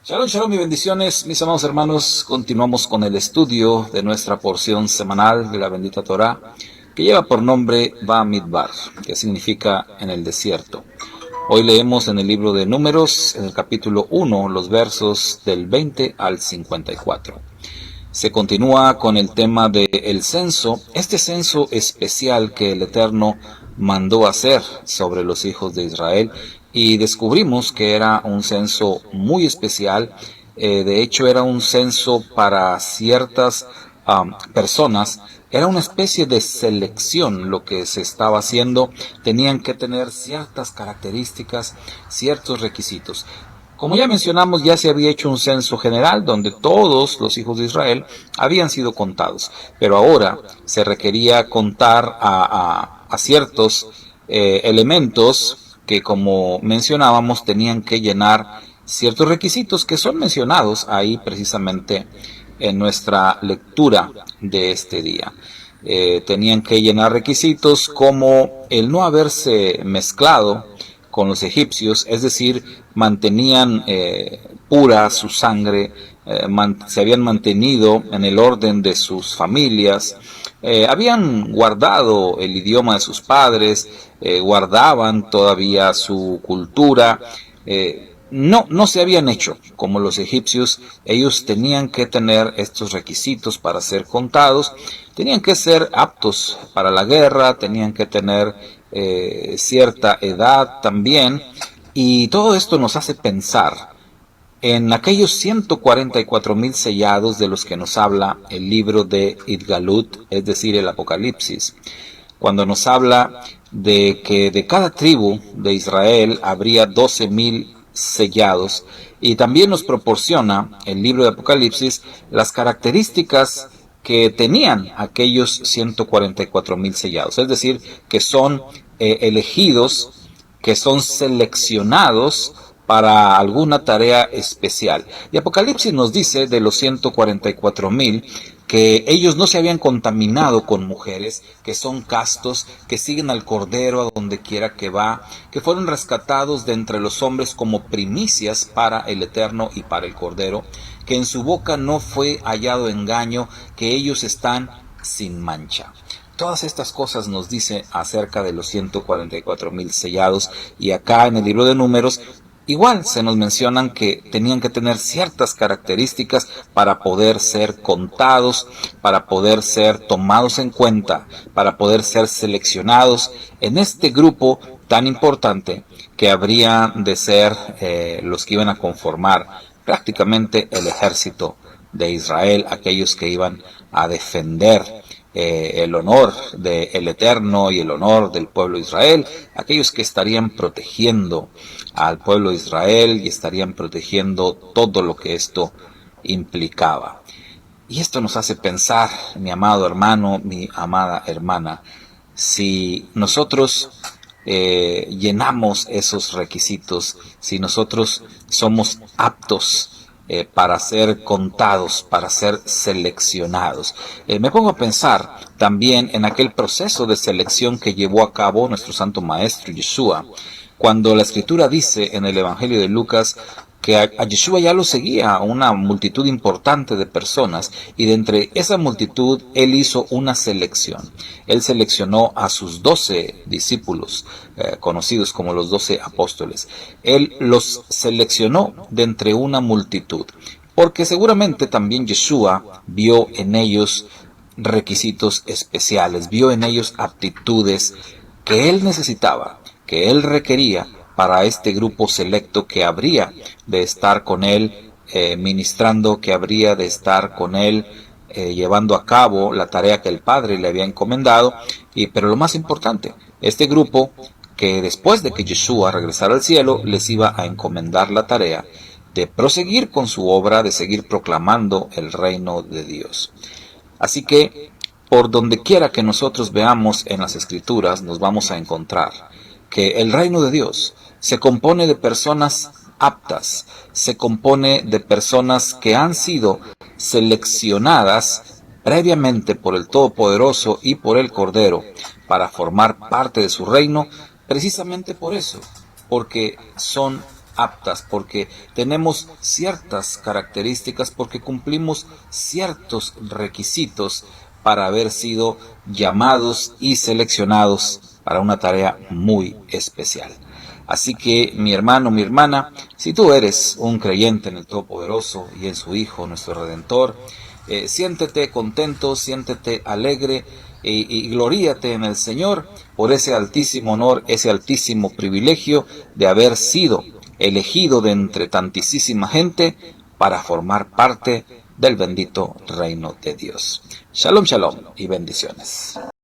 Shalom, shalom y bendiciones, mis amados hermanos. Continuamos con el estudio de nuestra porción semanal de la bendita Torá, que lleva por nombre Bamidbar, que significa en el desierto. Hoy leemos en el libro de Números, en el capítulo 1, los versos del 20 al 54. Se continúa con el tema del censo, este censo especial que el Eterno mandó hacer sobre los hijos de Israel, y descubrimos que era un censo muy especial. De hecho era un censo para ciertas personas. Era una especie de selección lo que se estaba haciendo. Tenían que tener ciertas características, ciertos requisitos. Como ya mencionamos, ya se había hecho un censo general donde todos los hijos de Israel habían sido contados, pero ahora se requería contar a ciertos elementos que, como mencionábamos, tenían que llenar ciertos requisitos que son mencionados ahí precisamente en nuestra lectura de este día. Tenían que llenar requisitos como el no haberse mezclado con los egipcios, es decir, mantenían pura su sangre, se habían mantenido en el orden de sus familias, habían guardado el idioma de sus padres, guardaban todavía su cultura. No se habían hecho como los egipcios. Ellos tenían que tener estos requisitos para ser contados, tenían que ser aptos para la guerra, tenían que tener cierta edad también, y todo esto nos hace pensar en aquellos 144,000 sellados de los que nos habla el libro de Idgalut, es decir, el Apocalipsis, cuando nos habla de que de cada tribu de Israel habría 12,000 sellados, y también nos proporciona el libro de Apocalipsis las características que tenían aquellos 144,000 sellados, es decir, que son elegidos, que son seleccionados para alguna tarea especial. Y Apocalipsis nos dice de los 144,000 que ellos no se habían contaminado con mujeres, que son castos, que siguen al Cordero a donde quiera que va, que fueron rescatados de entre los hombres como primicias para el Eterno y para el Cordero, que en su boca no fue hallado engaño, que ellos están sin mancha. Todas estas cosas nos dice acerca de los 144,000 sellados, y acá en el libro de Números igual se nos mencionan que tenían que tener ciertas características para poder ser contados, para poder ser tomados en cuenta, para poder ser seleccionados en este grupo tan importante que habría de ser los que iban a conformar prácticamente el ejército de Israel, aquellos que iban a defender el honor del Eterno y el honor del pueblo de Israel, aquellos que estarían protegiendo al pueblo de Israel y estarían protegiendo todo lo que esto implicaba. Y esto nos hace pensar, mi amado hermano, mi amada hermana, si nosotros llenamos esos requisitos, si nosotros somos aptos para ser contados, para ser seleccionados. Me pongo a pensar también en aquel proceso de selección que llevó a cabo nuestro Santo Maestro Yeshua, cuando la Escritura dice en el Evangelio de Lucas que a Yeshua ya lo seguía una multitud importante de personas, y de entre esa multitud él hizo una selección. Él seleccionó a sus 12 discípulos, conocidos como los 12 apóstoles. Él los seleccionó de entre una multitud, porque seguramente también Yeshua vio en ellos requisitos especiales, vio en ellos aptitudes que él necesitaba, que él requería para este grupo selecto que habría de estar con él ministrando, que habría de estar con él llevando a cabo la tarea que el Padre le había encomendado. Pero lo más importante, este grupo que después de que Yeshua regresara al cielo, les iba a encomendar la tarea de proseguir con su obra, de seguir proclamando el reino de Dios. Así que, por donde quiera que nosotros veamos en las Escrituras, nos vamos a encontrar que el reino de Dios se compone de personas aptas, se compone de personas que han sido seleccionadas previamente por el Todopoderoso y por el Cordero para formar parte de su reino, precisamente por eso, porque son aptas, porque tenemos ciertas características, porque cumplimos ciertos requisitos para haber sido llamados y seleccionados para una tarea muy especial. Así que, mi hermano, mi hermana, si tú eres un creyente en el Todopoderoso y en su Hijo, nuestro Redentor, siéntete contento, siéntete alegre y gloríate en el Señor por ese altísimo honor, ese altísimo privilegio de haber sido elegido de entre tantísima gente para formar parte del bendito reino de Dios. Shalom, shalom y bendiciones.